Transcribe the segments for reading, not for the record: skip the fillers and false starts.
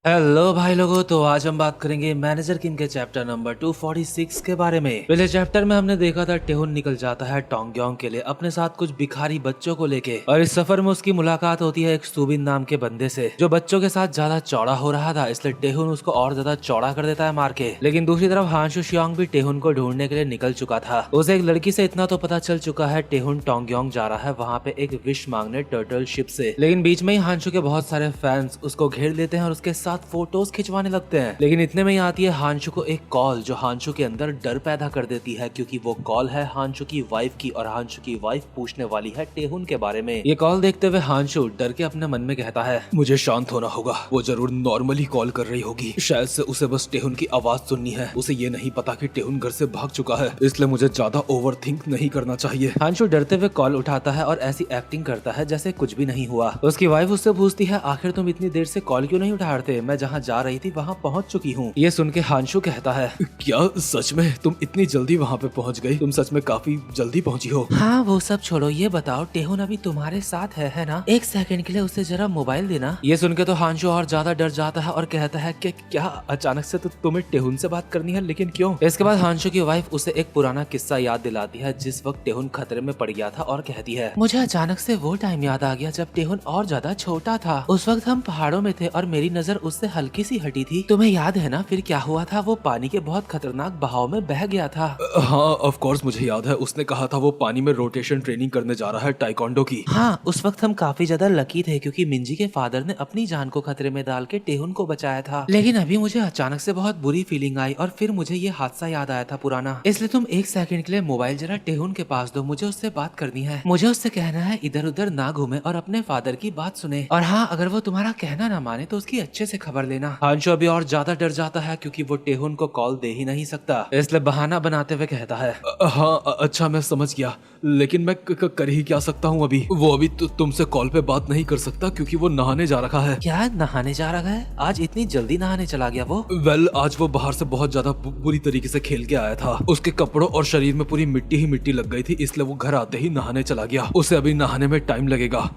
Hello भाई लोगों, तो आज हम बात करेंगे मैनेजर किम के चैप्टर नंबर 246 के बारे में। पहले चैप्टर में हमने देखा था टेहुन निकल जाता है टोंगयोंग के लिए अपने साथ कुछ भिखारी बच्चों को लेके, और इस सफर में उसकी मुलाकात होती है एक सुबिन नाम के बंदे से जो बच्चों के साथ ज्यादा चौड़ा हो रहा था, इसलिए टेहुन उसको और ज्यादा चौड़ा कर देता है मार के। लेकिन दूसरी तरफ हांशु शियोंग भी टेहुन को ढूंढने के लिए निकल चुका था। उसे एक लड़की से इतना तो पता चल चुका है टेहुन टोंगयोंग जा रहा है वहाँ पे एक विश मांगने टर्टल शिप से। लेकिन बीच में ही हांशु के बहुत सारे फैंस उसको घेर लेते हैं और उसके साथ फोटोज खिंचवाने लगते हैं। लेकिन इतने में ही आती है हांशु को एक कॉल जो हांशु के अंदर डर पैदा कर देती है, क्योंकि वो कॉल है हांशु की वाइफ की, और हांशु की वाइफ पूछने वाली है टेहुन के बारे में। ये कॉल देखते हुए हांशु डर के अपने मन में कहता है, मुझे शांत होना होगा, वो जरूर नॉर्मली कॉल कर रही होगी, शायद से उसे बस टेहुन की आवाज सुननी है, उसे ये नहीं पता कि टेहुन घर से भाग चुका है, इसलिए मुझे ज्यादा ओवर थिंक नहीं करना चाहिए। हांशु डरते हुए कॉल उठाता है और ऐसी एक्टिंग करता है जैसे कुछ भी नहीं हुआ। उसकी वाइफ उससे पूछती है, आखिर तुम इतनी देर से कॉल क्यों नहीं उठा रहे थे, मैं जहाँ जा रही थी वहाँ पहुँच चुकी हूँ। ये सुन के हांशु कहता है, क्या सच में तुम इतनी जल्दी वहाँ पे पहुँच गई? तुम सच में काफी जल्दी पहुँची हो। हाँ वो सब छोड़ो, ये बताओ टेहुन अभी तुम्हारे साथ है ना? एक सेकंड के लिए उसे जरा मोबाइल देना। ये सुन के तो हांशु और ज्यादा डर जाता है और कहता है कि क्या अचानक से तो तुम्हें टेहुन से बात करनी है, लेकिन क्यों? इसके बाद हांशु की वाइफ उसे एक पुराना किस्सा याद दिलाती है जिस वक्त टेहुन खतरे में पड़ गया था, और कहती है, मुझे अचानक से वो टाइम याद आ गया जब टेहुन और ज्यादा छोटा था। उस वक्त हम पहाड़ों में थे और मेरी नजर उससे हल्की सी हटी थी। तुम्हें याद है ना फिर क्या हुआ था? वो पानी के बहुत खतरनाक बहाव में बह गया था। हाँ ऑफ कोर्स मुझे याद है, उसने कहा था वो पानी में रोटेशन ट्रेनिंग करने जा रहा है टाइकोंडो की। हाँ उस वक्त हम काफी ज्यादा लकी थे क्योंकि मिंजी के फादर ने अपनी जान को खतरे में डाल के टेहुन को बचाया था। लेकिन अभी मुझे अचानक से बहुत बुरी फीलिंग आई और फिर मुझे ये हादसा याद आया था पुराना, इसलिए तुम एक सेकंड के लिए मोबाइल जरा टेहुन के पास दो, मुझे उससे बात करनी है। मुझे उससे कहना है इधर उधर ना घूमे और अपने फादर की बात सुने, और हाँ अगर वो तुम्हारा कहना ना माने तो उसकी अच्छे से खबर लेना। हांशु अभी और ज्यादा डर जाता है क्योंकि वो टेहुन को कॉल दे ही नहीं सकता, इसलिए बहाना बनाते हुए कहता है, हाँ अच्छा मैं समझ गया, लेकिन मैं कर ही क्या सकता हूँ अभी? वो अभी तुमसे कॉल पे बात नहीं कर सकता क्योंकि वो नहाने जा रखा है। क्या नहाने जा रहा है? आज इतनी जल्दी नहाने चला गया वो? वेल आज वो बाहर से बहुत ज्यादा बुरी तरीके से खेल के आया था, उसके कपड़ों और शरीर में पूरी मिट्टी ही मिट्टी लग गई थी, इसलिए वो घर आते ही नहाने चला गया। उसे अभी नहाने में टाइम लगेगा।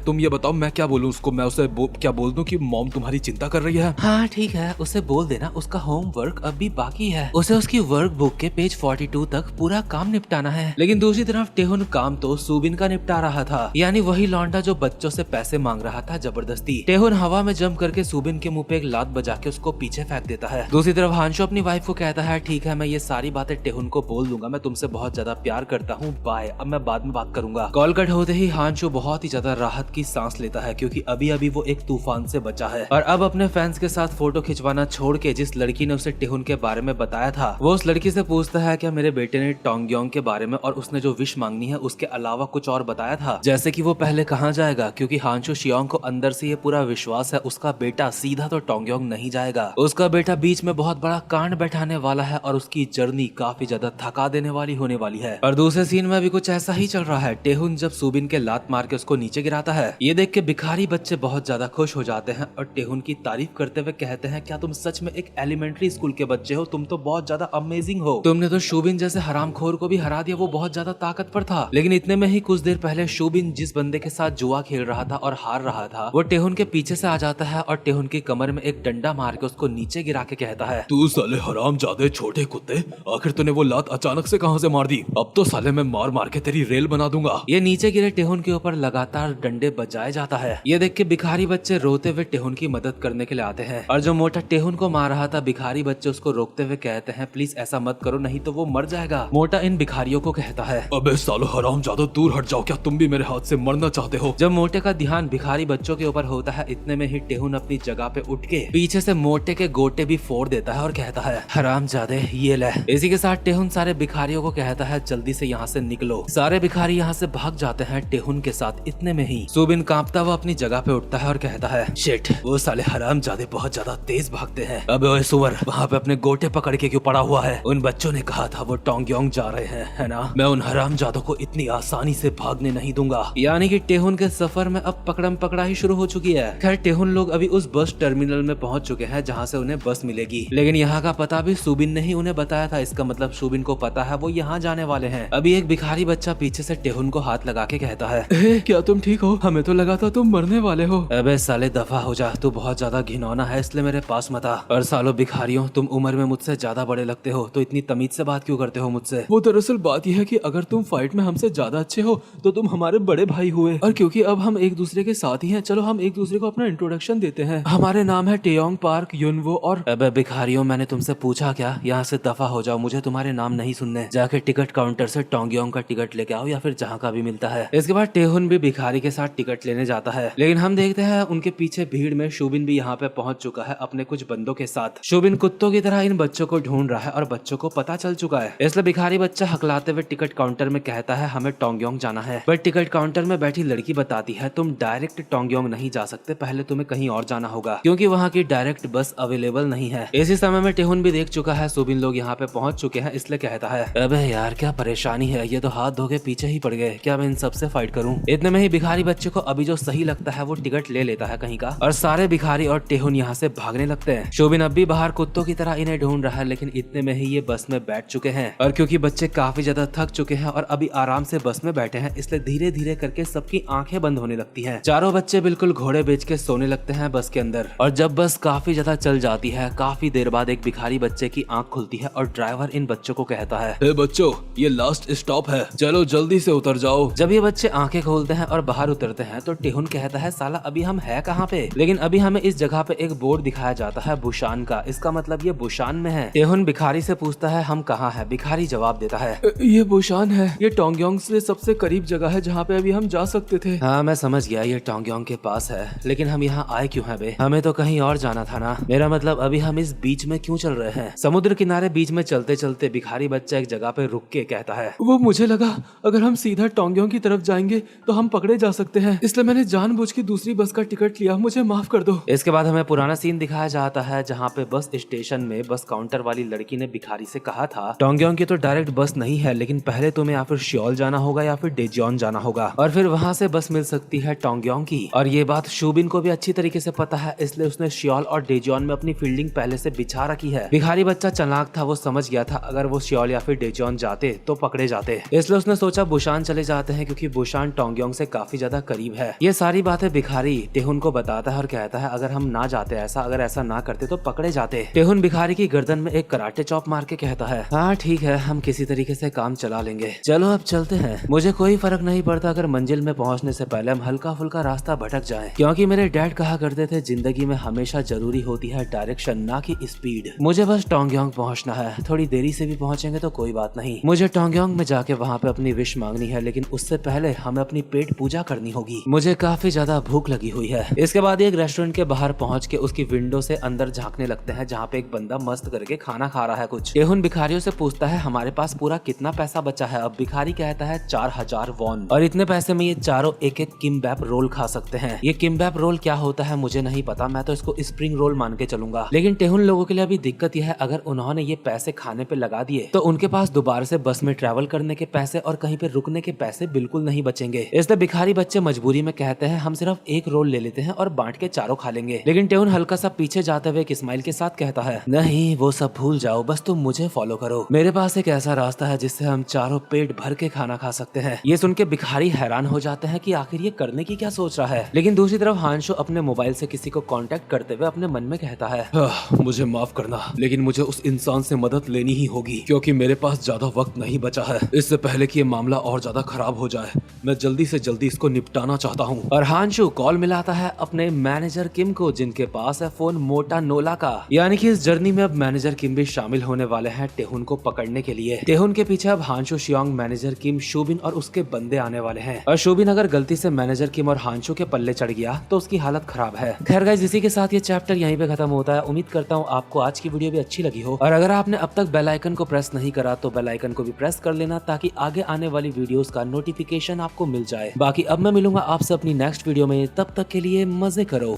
तुम ये बताओ मैं क्या बोलूँ उसको? मैं उसे क्या बोल दूँ कि मॉम तुम्हारी चिंता कर रही है? हाँ ठीक है, उसे बोल देना उसका होमवर्क अभी बाकी है, उसे उसकी वर्क बुक के पेज 42 तक पूरा काम निपटाना है। लेकिन दूसरी तरफ टेहुन काम तो सुबिन का निपटा रहा था, यानी वही लौंडा जो बच्चों से पैसे मांग रहा था जबरदस्ती। टेहुन हवा में जंप करके सुबिन के मुंह पे एक लात बजा के उसको पीछे फेंक देता है। दूसरी तरफ हांशु अपनी वाइफ को कहता है, ठीक है मैं ये सारी बातें टेहुन को बोल दूंगा, मैं तुमसे बहुत ज्यादा प्यार करता हूँ, बाय, अब मैं बाद में बात करूंगा। कॉल कट होते ही हांशु बहुत ही ज्यादा राहत की सांस लेता है क्योंकि अभी अभी वो एक तूफान से बचा है, और अब अपने फैंस के साथ फोटो खिंचवाना छोड़ के जिस लड़की ने उसे टेहुन के बारे में बताया था वो उस लड़की से पूछता है, क्या मेरे बेटे ने टोंगयोंग के बारे में और उसने जो विश मांगनी है उसके अलावा कुछ और बताया था, जैसे कि वो पहले कहाँ जाएगा, क्योंकि हांशु शियोंग को अंदर से ये पूरा विश्वास है उसका बेटा सीधा तो टोंगयोंग नहीं जाएगा, उसका बेटा बीच में बहुत बड़ा कांड बैठाने वाला है और उसकी जर्नी काफी ज्यादा थका देने वाली होने वाली है। और दूसरे सीन में भी कुछ ऐसा ही चल रहा है। टेहुन जब सुबिन के लात मार के उसको नीचे गिराता है, ये देख के भिखारी बच्चे बहुत ज्यादा खुश हो जाते हैं और टेहुन की तारीफ करते हुए कहते हैं, क्या तुम सच में एक एलिमेंट्री स्कूल के बच्चे हो? तुम तो बहुत ज्यादा अमेजिंग हो, तुमने तो शुबिन जैसे हरामखोर को भी हरा दिया, वो बहुत ज्यादा ताकतवर था। लेकिन इतने में ही कुछ देर पहले शुबिन जिस बंदे के साथ जुआ खेल रहा था और हार रहा था वो टेहुन के पीछे से आ जाता है और टेहुन की कमर में एक डंडा मार के उसको नीचे गिरा के कहता है, तू साले हरामजादे छोटे कुत्ते, आखिर तूने वो लात अचानक से कहां से मार दी? अब तो साले मैं मार मार के तेरी रेल बना दूंगा। ये नीचे गिरे टेहुन के ऊपर लगातार डंडे बजाए जाता है। ये देख के भिखारी बच्चे रोते हुए टेहुन की मदद करने के लिए आते हैं, और जो मोटा टेहुन को मार रहा था भिखारी बच्चे उसको रोकते हुए कहते हैं, प्लीज ऐसा मत करो नहीं तो वो मर जाएगा। मोटा इन भिखारियों को कहता है, अबे सालो हरामजादो दूर हट जाओ, क्या तुम भी मेरे हाथ से मरना चाहते हो? जब मोटे का ध्यान भिखारी बच्चों के ऊपर होता है इतने में ही टेहुन अपनी जगह पे उठ के पीछे से मोटे के गोटे भी फोड़ देता है और कहता है, हरामजादे ये ले। इसी के साथ टेहुन सारे भिखारियों को कहता है, जल्दी से यहाँ से निकलो। सारे भिखारी यहाँ से भाग जाते हैं टेहुन के साथ। इतने में ही सुबिन कांपता हुआ अपनी जगह पे उठता है और कहता है, शिट वो साले हरामजादे बहुत ज्यादा तेज भागते हैं। अबे ओए सुअर, वहाँ पे अपने गोटे पकड़ के क्यों पड़ा हुआ है? उन बच्चों ने कहा था वो टोंगयोंग जा रहे हैं, है ना? मैं उन हरामजादों को इतनी आसानी से भागने नहीं दूंगा। यानी कि टेहुन के सफर में अब पकड़म पकड़ा ही शुरू हो चुकी है। खैर टेहुन लोग अभी उस बस टर्मिनल में पहुंच चुके हैं जहां से उन्हें बस मिलेगी, लेकिन यहाँ का पता भी सुबिन ने ही उन्हें बताया था। इसका मतलब सुबिन को पता है वो यहाँ जाने वाले हैं। अभी एक भिखारी बच्चा पीछे से टेहुन को हाथ लगा के कहता है, क्या तुम ठीक हो? हमें तो लगा था तुम मरने वाले हो। अबे साले दफा हो जा, तू बहुत ज्यादा घिनौना है इसलिए मेरे पास मत आ। और सालों भिखारियों, तुम उम्र में मुझसे ज्यादा बड़े लगते हो तो इतनी तमीज से बात क्यों करते हो मुझसे? वो दरअसल बात यह है कि अगर तुम फाइट में हमसे ज्यादा अच्छे हो तो तुम हमारे बड़े भाई हुए, और क्योंकि अब हम एक दूसरे के साथ ही हैं, चलो हम एक दूसरे को अपना इंट्रोडक्शन देते हैं। हमारे नाम है टेयोंग पार्क युनवो और। अबे भिखारियों, मैंने तुमसे पूछा क्या? यहाँ से दफा हो जाओ, मुझे तुम्हारे नाम नहीं सुनने। जाके टिकट काउंटर से टोंगयोंग का टिकट लेके आओ या फिर जहाँ का भी मिलता है। इसके बाद टेहुन भी भिखारी के साथ टिकट लेने जाता है, लेकिन हम देखते हैं उनके पीछे भीड़ में शुबिन भी यहाँ पे पहुंच चुका है अपने कुछ बंदों के साथ। शुबिन कुत्तों की तरह इन बच्चों को ढूंढ रहा है और बच्चों को पता चल चुका है, इसलिए भिखारी बच्चा हकलाते हुए टिकट काउंटर में कहता है हमें टोंगयोंग जाना है। बट टिकट काउंटर में बैठी लड़की बताती है तुम डायरेक्ट टोंगयोंग नहीं जा सकते, पहले तुम्हें कहीं और जाना होगा क्योंकि वहाँ की डायरेक्ट बस अवेलेबल नहीं है। इसी समय में टेहुन भी देख चुका है सुबिन लोग यहाँ पे पहुंच चुके हैं, इसलिए कहता है अबे यार क्या परेशानी है, ये तो हाथ धो के पीछे ही पड़ गए, क्या मैं इन सबसे फाइट करूं? इतने में ही भिखारी बच्चे को अभी जो सही लगता है वो टिकट ले लेता है कहीं का, और सारे भिखारी और टेहुन यहाँ से भागने लगते हैं। शुबिन अब भी बाहर कुत्तों की तरह इन्हें ढूंढ रहा है, लेकिन इतने में ही ये बस में बैठ चुके हैं, और क्योंकि बच्चे काफी ज्यादा थक चुके हैं और अभी आराम से बस में बैठे हैं, इसलिए धीरे धीरे करके सबकी आंखें बंद होने लगती हैं। चारों बच्चे बिल्कुल घोड़े बेच के सोने लगते हैं बस के अंदर। और जब बस काफी ज्यादा चल जाती है, काफी देर बाद एक भिखारी बच्चे की आंख खुलती है और ड्राइवर इन बच्चों को कहता है, ए बच्चों, ये लास्ट स्टॉप है, चलो जल्दी से उतर जाओ। जब ये बच्चे आंखें खोलते हैं और बाहर उतरते हैं तो टेहुन कहता है साला अभी हम है कहाँ पे? लेकिन अभी हमें इस जगह पे एक बोर्ड दिखाया जाता है बुशान का, इसका मतलब ये बुशान में है। टेहुन भिखारी से पूछता है हम कहाँ है? भिखारी जवाब देता है ये बुशान है, ये टोंगयोंग से सबसे करीब जगह है जहाँ पे अभी हम जा सकते थे। हाँ मैं समझ गया, ये टोंगयोंग के पास है, लेकिन हम यहाँ आए क्यों हैं बे? हमें तो कहीं और जाना था ना। मेरा मतलब अभी हम इस बीच में क्यों चल रहे हैं? समुद्र किनारे बीच में चलते चलते भिखारी बच्चा एक जगह पे रुक के कहता है वो मुझे लगा अगर हम सीधा टोंगयोंग की तरफ जाएंगे तो हम पकड़े जा सकते हैं, इसलिए मैंने जानबूझ के दूसरी बस का टिकट लिया, मुझे माफ कर दो। इसके बाद हमें पुराना सीन दिखाया जाता है जहाँ पे बस स्टेशन में बस काउंटर वाली लड़की ने भिखारी से कहा था टोंगयोंग की तो डायरेक्ट बस नहीं है, लेकिन पहले तुम्हें या फिर श्योल जाना होगा या फिर डेजियोन जाना होगा, और फिर वहाँ से बस मिल सकती है टोंगयोंग की। और ये बात शुबिन को भी अच्छी तरीके से पता है, इसलिए उसने श्योल और डेजियोन में अपनी फील्डिंग पहले से बिछा रखी है। भिखारी बच्चा चालाक था, वो समझ गया था अगर वो श्योल या फिर डेजियोन जाते तो पकड़े जाते, इसलिए उसने सोचा बुशान चले जाते हैं क्योंकि बुशान टोंगयोंग से काफी ज्यादा करीब है। ये सारी बातें भिखारी टेहुन को बताता है और कहता है अगर हम ना जाते ऐसा, अगर ऐसा ना करते तो पकड़े जाते। टेहुन भिखारी की गर्दन में एक कराटे चॉप मार के कहता है हाँ ठीक है, हम किसी तरीके से काम चला लेंगे, चलो अब चलते हैं। मुझे कोई फर्क नहीं पड़ता अगर मंजिल में पहुंचने से पहले हम हल्का फुल्का रास्ता भटक जाएं, क्योंकि मेरे डैड कहा करते थे जिंदगी में हमेशा जरूरी होती है डायरेक्शन, ना कि स्पीड। मुझे बस टोंगयोंग पहुंचना है, थोड़ी देरी से भी पहुंचेंगे तो कोई बात नहीं। मुझे टोंगयोंग में जाके वहाँ पे अपनी विश मांगनी है, लेकिन उससे पहले हमें अपनी पेट पूजा करनी होगी, मुझे काफी ज्यादा भूख लगी हुई है। इसके बाद एक रेस्टोरेंट के बाहर पहुंच के उसकी विंडो से अंदर झांकने लगते हैं जहाँ पे एक बंदा मस्त करके खाना खा रहा है कुछ। टेहुन भिखारियों से पूछता है हमारे पास पूरा कितना पैसा बचा है? अब भिखारी कहता है 4000 वॉन, और इतने पैसे में ये चारों एक एक किम्बैप रोल खा सकते हैं। ये किम्बैप रोल क्या होता है मुझे नहीं पता, मैं तो इसको स्प्रिंग रोल मान के चलूंगा। लेकिन टेहुन लोगों के लिए अभी दिक्कत यह है अगर उन्होंने ये पैसे खाने पे लगा दिए तो उनके पास दोबारा से बस में ट्रैवल करने के पैसे और कहीं पे रुकने के पैसे बिल्कुल नहीं बचेंगे। इसलिए भिखारी बच्चे मजबूरी में कहते हैं हम सिर्फ एक रोल ले लेते हैं और बांट के चारों खा लेंगे। लेकिन टेहुन हल्का सा पीछे जाते हुए एक स्माइल के साथ कहता है नहीं वो सब भूल जाओ, बस तुम मुझे फॉलो करो, मेरे पास एक ऐसा रास्ता है जिससे हम चारों पेट भर के खाना खा सकते हैं। ये सुन के भिखारी हैरान हो जाते हैं कि आखिर ये करने की क्या सोच रहा है। लेकिन दूसरी तरफ हांशो अपने मोबाइल से किसी को कांटेक्ट करते हुए अपने मन में कहता है मुझे माफ करना, लेकिन मुझे उस इंसान से मदद लेनी ही होगी क्योंकि मेरे पास ज्यादा वक्त नहीं बचा है। इससे पहले कि ये मामला और ज्यादा खराब हो जाए, मैं जल्दी से जल्दी इसको निपटाना चाहता हूँ। और हांशो कॉल मिलाता है अपने मैनेजर किम को, जिनके पास है फोन मोटा नोला का। यानी कि इस जर्नी में अब मैनेजर किम भी शामिल होने वाले हैं टेहुन को पकड़ने के लिए। टेहुन के पीछे अब हांशो, शियोंग, मैनेजर किम, शुबिन और उसके बंदे आने वाले हैं। और शुबिन अगर गलती से मैनेजर किम और हांशो के पल्ले चढ़ गया तो उसकी हालत खराब है। खैर गाइस, इसी के साथ ये चैप्टर यहीं पे खत्म होता है। उम्मीद करता हूँ आपको आज की वीडियो भी अच्छी लगी हो, और अगर आपने अब तक बेल आइकन को प्रेस नहीं करा तो बेल आइकन को भी प्रेस कर लेना ताकि आगे आने वाली वीडियोस का नोटिफिकेशन आपको मिल जाए। बाकी अब मैं मिलूंगा आपसे अपनी नेक्स्ट वीडियो में, तब तक के लिए मजे करो।